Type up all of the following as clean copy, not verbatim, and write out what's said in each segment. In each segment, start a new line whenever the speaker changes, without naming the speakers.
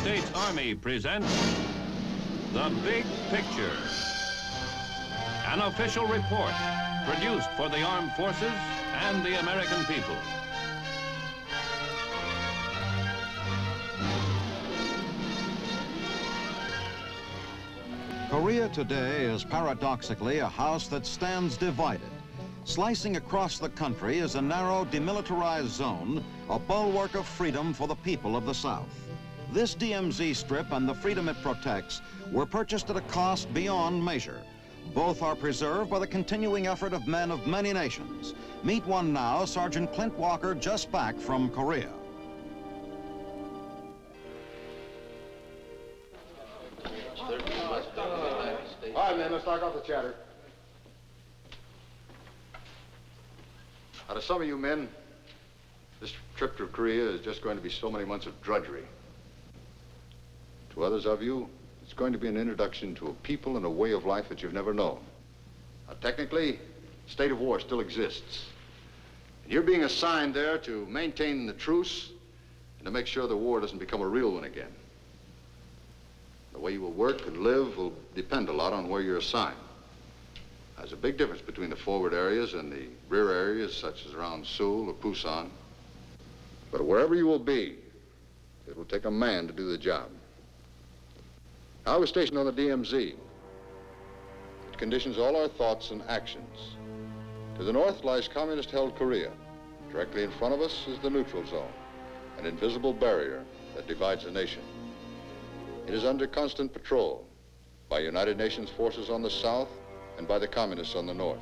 States Army presents The Big Picture, an official report produced for the armed forces and the American people.
Korea today is paradoxically a house that stands divided. Slicing across the country is a narrow, demilitarized zone, a bulwark of freedom for the people of the South. This DMZ strip and the freedom it protects were purchased at a cost beyond measure. Both are preserved by the continuing effort of men of many nations. Meet one now, Sergeant Clint Walker, just back from Korea.
All right, men, let's knock off the chatter. Now, to some of you men, this trip to Korea is just going to be so many months of drudgery. To others of you, it's going to be an introduction to a people and a way of life that you've never known. Now, technically, state of war still exists. And you're being assigned there to maintain the truce and to make sure the war doesn't become a real one again. The way you will work and live will depend a lot on where you're assigned. There's a big difference between the forward areas and the rear areas, such as around Seoul or Busan. But wherever you will be, it will take a man to do the job. I was stationed on the DMZ. It conditions all our thoughts and actions. To the north lies communist-held Korea. Directly in front of us is the neutral zone, an invisible barrier that divides the nation. It is under constant patrol by United Nations forces on the south and by the communists on the north.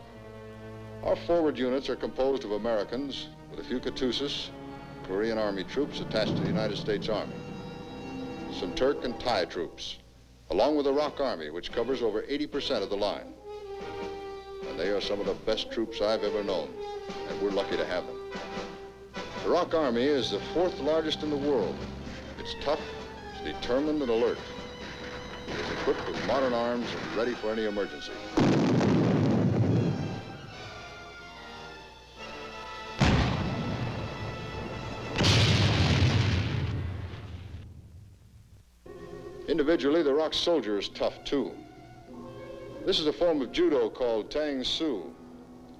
Our forward units are composed of Americans with a few Katusis, Korean Army troops attached to the United States Army, some Turk and Thai troops, along with the ROK Army, which covers over 80% of the line. And they are some of the best troops I've ever known, and we're lucky to have them. The ROK Army is the fourth largest in the world. It's tough, it's determined and alert. It is equipped with modern arms and ready for any emergency. Individually, the ROK soldier is tough, too. This is a form of judo called Tang Soo.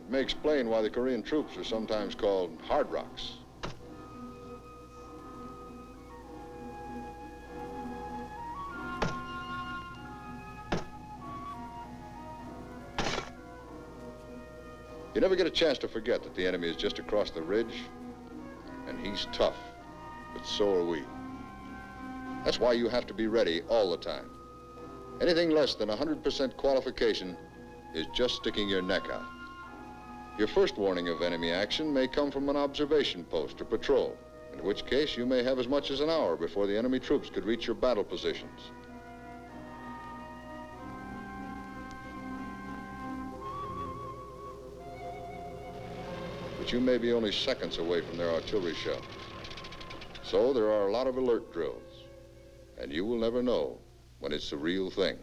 It may explain why the Korean troops are sometimes called hard rocks. You never get a chance to forget that the enemy is just across the ridge, and he's tough, but so are we. That's why you have to be ready all the time. Anything less than 100% qualification is just sticking your neck out. Your first warning of enemy action may come from an observation post or patrol, in which case you may have as much as an hour before the enemy troops could reach your battle positions. But you may be only seconds away from their artillery shell. So there are a lot of alert drills. And you will never know when it's the real thing.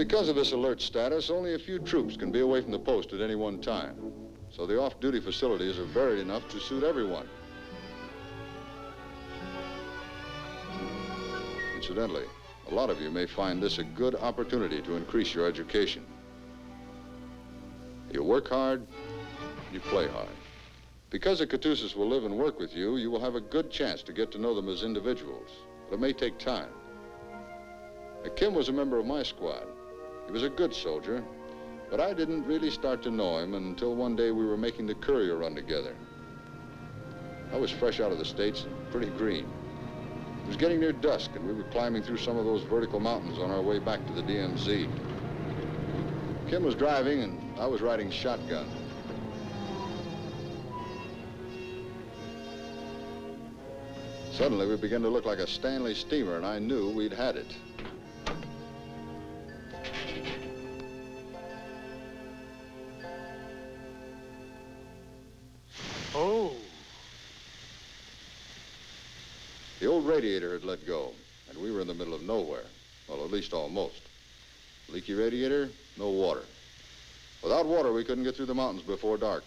Because of this alert status, only a few troops can be away from the post at any one time. So the off-duty facilities are varied enough to suit everyone. Incidentally, a lot of you may find this a good opportunity to increase your education. You work hard, you play hard. Because the Catoosis will live and work with you, you will have a good chance to get to know them as individuals. But it may take time. Kim was a member of my squad. He was a good soldier, but I didn't really start to know him until one day we were making the courier run together. I was fresh out of the States and pretty green. It was getting near dusk, and we were climbing through some of those vertical mountains on our way back to the DMZ. Kim was driving, and I was riding shotgun. Suddenly, we began to look like a Stanley steamer, and I knew we'd had it.
Oh.
The old radiator had let go, and we were in the middle of nowhere. Well, at least almost. Leaky radiator, no water. Without water, we couldn't get through the mountains before dark.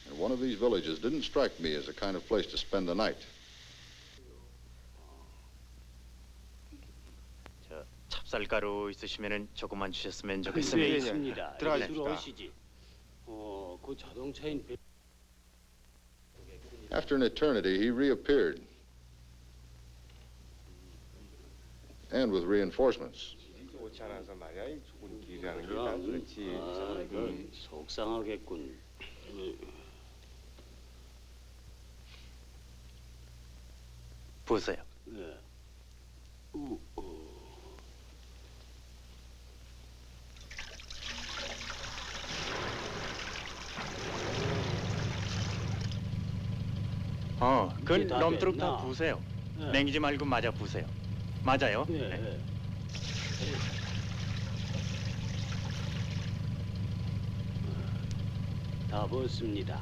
And one of these villages didn't strike me as the kind of place to spend the night.
저 찹쌀가루 있으시면은 조금만 주셨으면 좋겠습니다.
있습니다.
들어가십시다.
그 자동차인
After an eternity, he reappeared. And with reinforcements.
좋지 않아서 말이야. 이 죽은 길이라는 게 다
그럼
그렇지.
속상하겠군.
보세요.
네.
그
이게 다
럼트룩
됐나?
다 부으세요.
네.
냉기지 말고 맞아 부으세요. 맞아요.
네.
네.
다 벗습니다.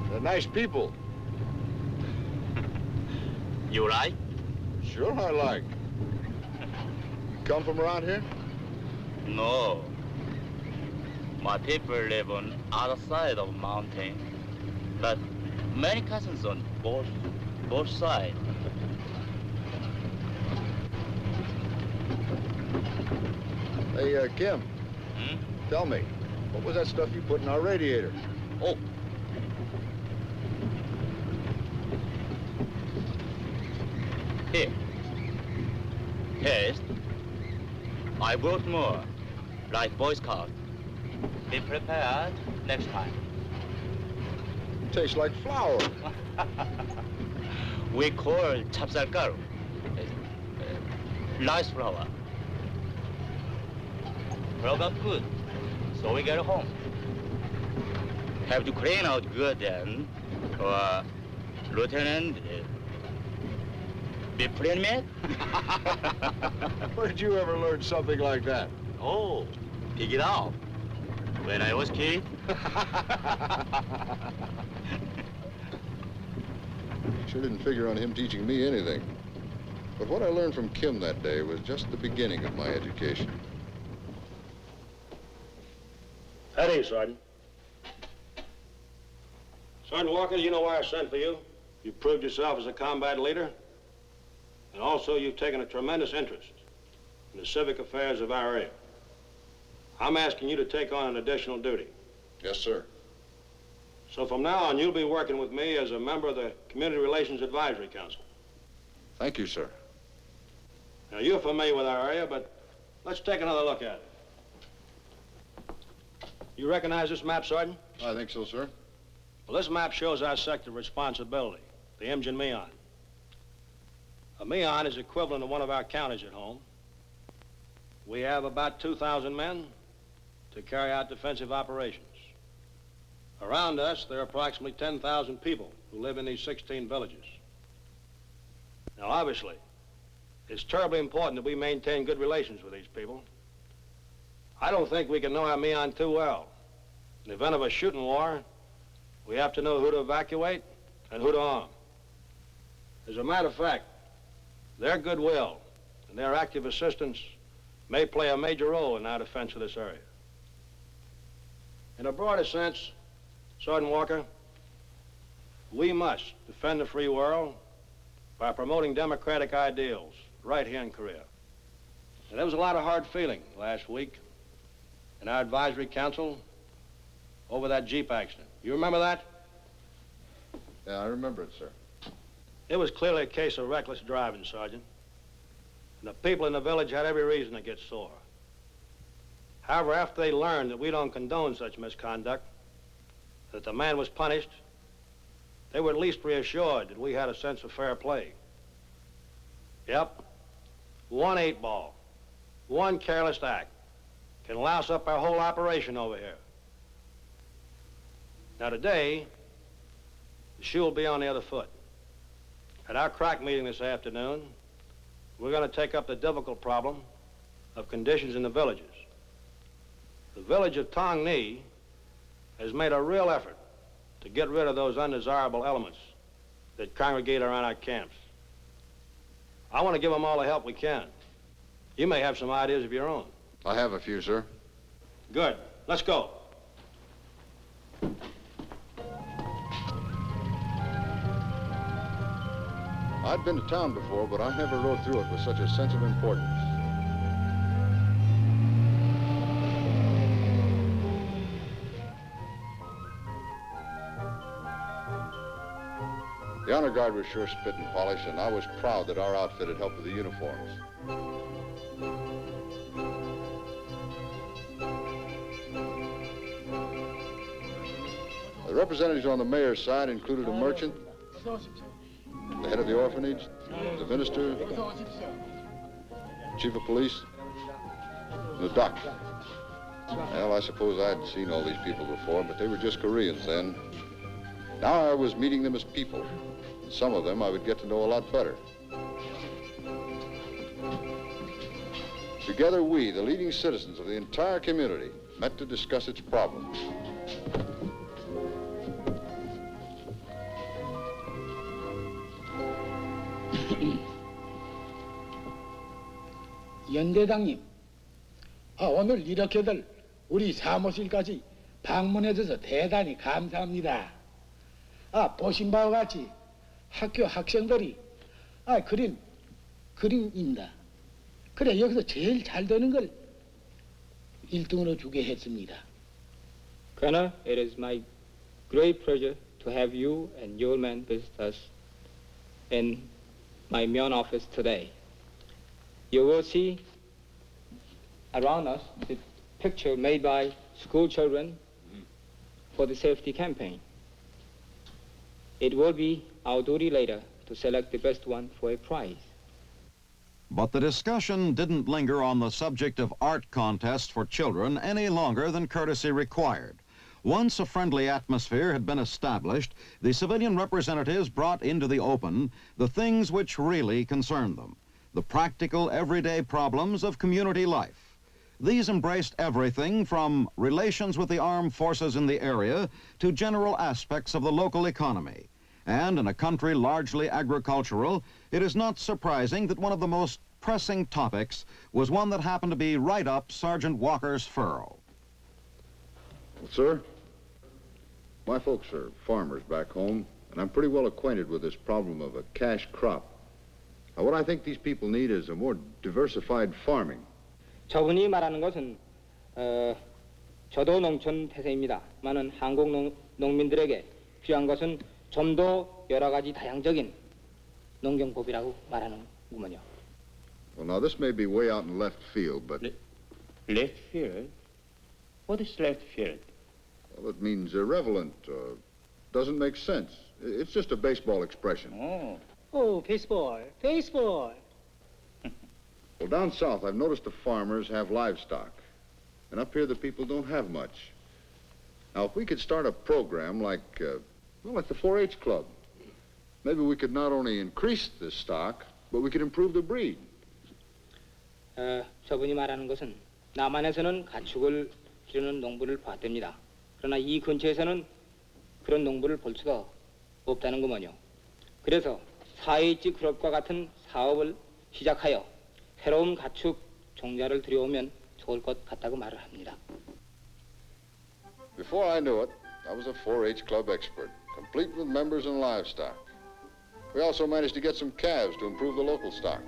They're nice people.
You like?
Sure I like. You come from around here?
No. My people live on other side of mountain, but many cousins on both sides.
Hey, Kim,
Hmm?
tell me, what was that stuff you put in our radiator?
Oh. Here. Taste. I brought more, like Boy Scout. Be prepared next time.
Tastes like flour.
We call 찹쌀가루 rice flour. Broke up good, so we get home. Have to clean out good then, or Lieutenant, be plain mate?
Where did you ever learn something like that?
Oh, pick it up. When I was kid.
Sure didn't figure on him teaching me anything. But what I learned from Kim that day was just the beginning of my education.
Eddie, Sergeant. Sergeant Walker, you know why I sent for you? You've proved yourself as a combat leader, and also you've taken a tremendous interest in the civic affairs of our area. I'm asking you to take on an additional duty.
Yes, sir.
So from now on, you'll be working with me as a member of the Community Relations Advisory Council.
Thank you, sir.
Now, you're familiar with our area, but let's take another look at it. You recognize this map, Sergeant?
I think so, sir.
Well, this map shows our sector of responsibility, the Imjin Meon. A Meon is equivalent to one of our counties at home. We have about 2,000 men to carry out defensive operations. Around us, there are approximately 10,000 people who live in these 16 villages. Now, obviously, It's terribly important that we maintain good relations with these people. I don't think we can know our Mian too well. In the event of a shooting war, we have to know who to evacuate and who to arm. As a matter of fact, their goodwill and their active assistance may play a major role in our defense of this area. In a broader sense, Sergeant Walker, we must defend the free world by promoting democratic ideals right here in Korea. And there was a lot of hard feeling last week in our advisory council over that Jeep accident. You remember that?
Yeah, I remember it, sir.
It was clearly a case of reckless driving, Sergeant. And the people in the village had every reason to get sore. However, after they learned that we don't condone such misconduct, that the man was punished, they were at least reassured that we had a sense of fair play. Yep, one 8-ball, one careless act can louse up our whole operation over here. Now today, the shoe will be on the other foot. At our crack meeting this afternoon, we're going to take up the difficult problem of conditions in the villages. The village of Tong Ni has made a real effort to get rid of those undesirable elements that congregate around our camps. I want to give them all the help we can. You may have some ideas of your own.
I have a few, sir.
Good. Let's go.
I'd been to town before, but I never rode through it with such a sense of importance. The honor guard was sure spit and polish, and I was proud that our outfit had helped with the uniforms. The representatives on the mayor's side included a merchant, the head of the orphanage, the minister, chief of police, and the doctor. Well, I suppose I'd seen all these people before, but they were just Koreans then. Now I was meeting them as people. And some of them I would get to know a lot better. Together we, the leading citizens of the entire community, met to discuss its problems.
연대장님, 오늘 이렇게들 우리 사무실까지 방문해줘서 대단히 감사합니다. 보신 바와 같이 학교 학생들이 그림입니다. 그래 여기서 제일 잘 되는 걸 1등으로 주게 했습니다.
Colonel, it is my great pleasure to have you and your men visit us in my Myeon office today. You will see around us the picture made by school children for the safety campaign. It will be our duty later to select the best one for a prize.
But the discussion didn't linger on the subject of art contests for children any longer than courtesy required. Once a friendly atmosphere had been established, the civilian representatives brought into the open the things which really concerned them, the practical, everyday problems of community life. These embraced everything from relations with the armed forces in the area to general aspects of the local economy. And in a country largely agricultural, it is not surprising that one of the most pressing topics was one that happened to be right up Sergeant Walker's furrow.
Well, sir, my folks are farmers back home, and I'm pretty well acquainted with this problem of a cash crop. Now, what I think these people need is a more diversified farming.
저분이 말하는 것은 저도 농촌 태세입니다. 많은 한국 농민들에게 필요한 것은 좀 더 여러 가지 다양적인 농경법이라고 말하는구먼요.
Well, now, this may be way out in left field, but...
Left field? What is left field?
Well, it means irrelevant, doesn't make sense. It's just a baseball expression.
Oh, baseball, baseball.
Well, down south, I've noticed the farmers have livestock. And up here, the people don't have much. Now, if we could start a program like the 4-H Club, maybe we could not only increase the stock, but we could improve the breed.
저분이 말하는 것은 남한에서는 가축을 기르는 농부를 봤답니다. 그러나 이 근처에서는 그런 농부를 볼 수가 없다는 거면요. 그래서 사회일지 클럽과 같은 사업을 시작하여 새로운 가축 종자를 들여오면 좋을 것 같다고 말을 합니다.
Before I knew it, I was a 4-H club expert, complete with members and livestock. We also managed to get some calves to improve the local stock.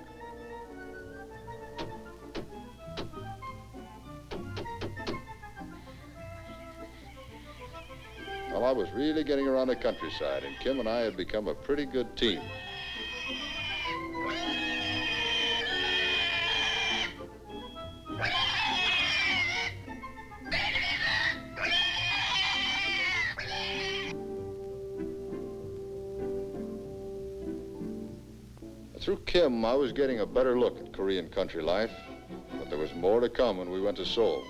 Well, I was really getting around the countryside, and Kim and I had become a pretty good team. Through Kim, I was getting a better look at Korean country life, but there was more to come when we went to Seoul.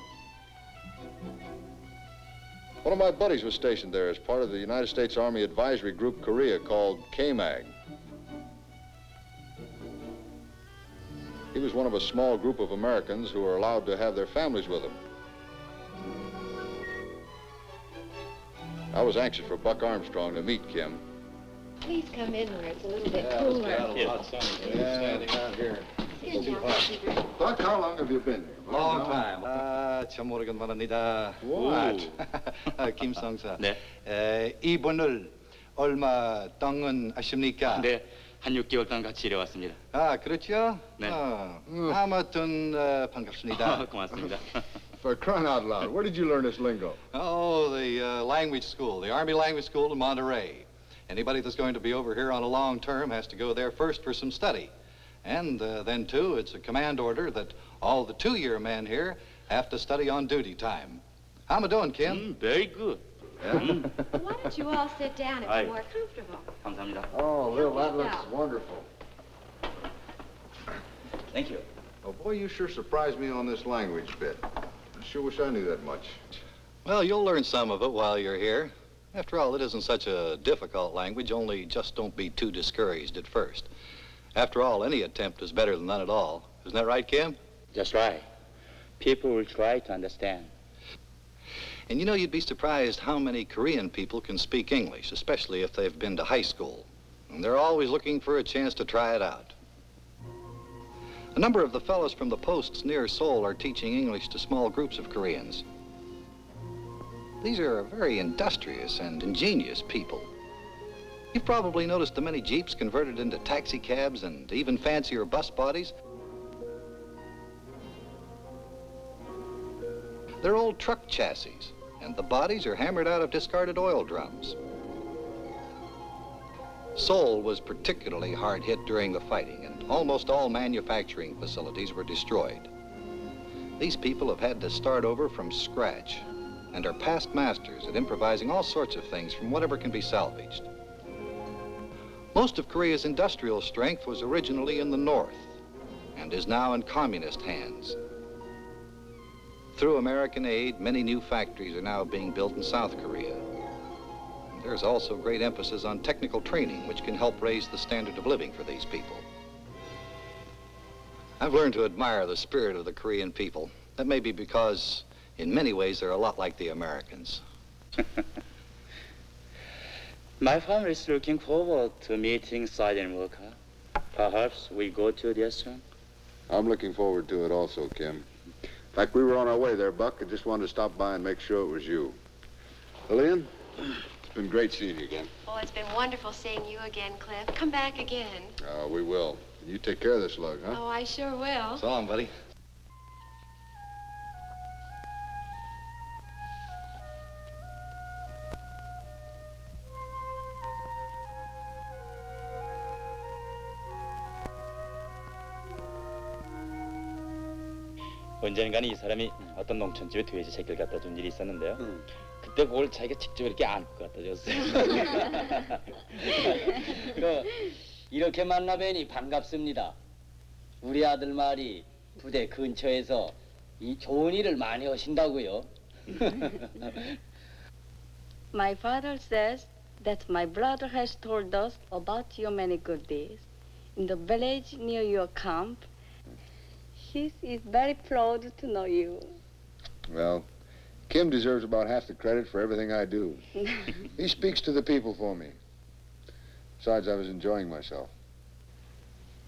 One of my buddies was stationed there as part of the United States Army Advisory Group Korea called KMAG. He was one of a small group of Americans who were allowed to have their families with them. I was anxious for Buck Armstrong to meet Kim.
Please come in where it's a little bit cooler.
Standing out here. Buck, how long have you been here?
Long time. 참 오래간만입니다.
What?
김 성사.
네.
이분을 얼마 동안 아십니까?
네, 한 6개월 동안 같이 일해왔습니다.
아, 그렇죠?
네.
아무튼 반갑습니다.
고맙습니다.
For crying out loud, where did you learn this lingo?
Oh, the language school, the Army Language School in Monterey. Anybody that's going to be over here on a long term has to go there first for some study. And then, too, it's a command order that all the 2-year men here have to study on duty time. How am I doing, Kim?
Very good.
Why don't you all sit down and be more comfortable?
감사합니다.
Oh, Lil, that looks wonderful.
Thank you.
Oh, boy, you sure surprised me on this language bit. I sure wish I knew that much.
Well, you'll learn some of it while you're here. After all, it isn't such a difficult language, only just don't be too discouraged at first. After all, any attempt is better than none at all. Isn't that right, Kim?
Just right. People will try to understand.
And you know, you'd be surprised how many Korean people can speak English, especially if they've been to high school. And they're always looking for a chance to try it out. A number of the fellows from the posts near Seoul are teaching English to small groups of Koreans. These are very industrious and ingenious people. You've probably noticed the many Jeeps converted into taxi cabs and even fancier bus bodies. They're old truck chassis, and the bodies are hammered out of discarded oil drums. Seoul was particularly hard hit during the fighting, and almost all manufacturing facilities were destroyed. These people have had to start over from scratch and are past masters at improvising all sorts of things from whatever can be salvaged. Most of Korea's industrial strength was originally in the north and is now in communist hands. Through American aid, many new factories are now being built in South Korea. There's also great emphasis on technical training, which can help raise the standard of living for these people. I've learned to admire the spirit of the Korean people. That may be because, in many ways, they're a lot like the Americans.
My family is looking forward to meeting Sergeant Walker. Perhaps we go to there soon.
I'm looking forward to it also, Kim. In fact, we were on our way there, Buck. I just wanted to stop by and make sure it was you. Lillian, it's been great seeing you again.
Oh, it's been wonderful seeing you again, Cliff. Come back again.
We will. You take care of this lug, huh?
Oh, I sure will.
So long, buddy.
언젠가는 이 사람이 어떤 농촌집에 돼지 새끼를 갖다 준 일이 있었는데요. 그때 그걸 자기가 직접 이렇게 안고 갖다 줬어요.
이렇게 만나 뵈니 반갑습니다. 우리 아들 말이 부대 근처에서 이 좋은 일을 많이 하신다고요.
My father says that my brother has told us about your many good deeds. In the village near your camp, He is very proud to know you.
Well, Kim deserves about half the credit for everything I do. He speaks to the people for me. Besides, I was enjoying myself.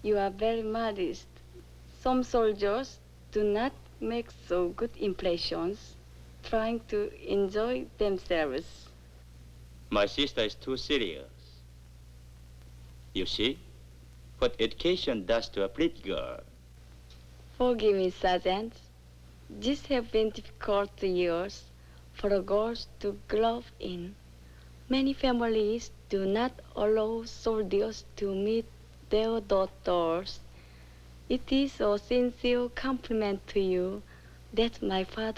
You are very modest. Some soldiers do not make so good impressions, trying to enjoy themselves.
My sister is too serious. You see what education does to a pretty girl.
Forgive me, Sergeant. These have been difficult years for girls to grow up in. Many families do not allow soldiers to meet their daughters. It is a sincere compliment to you that my father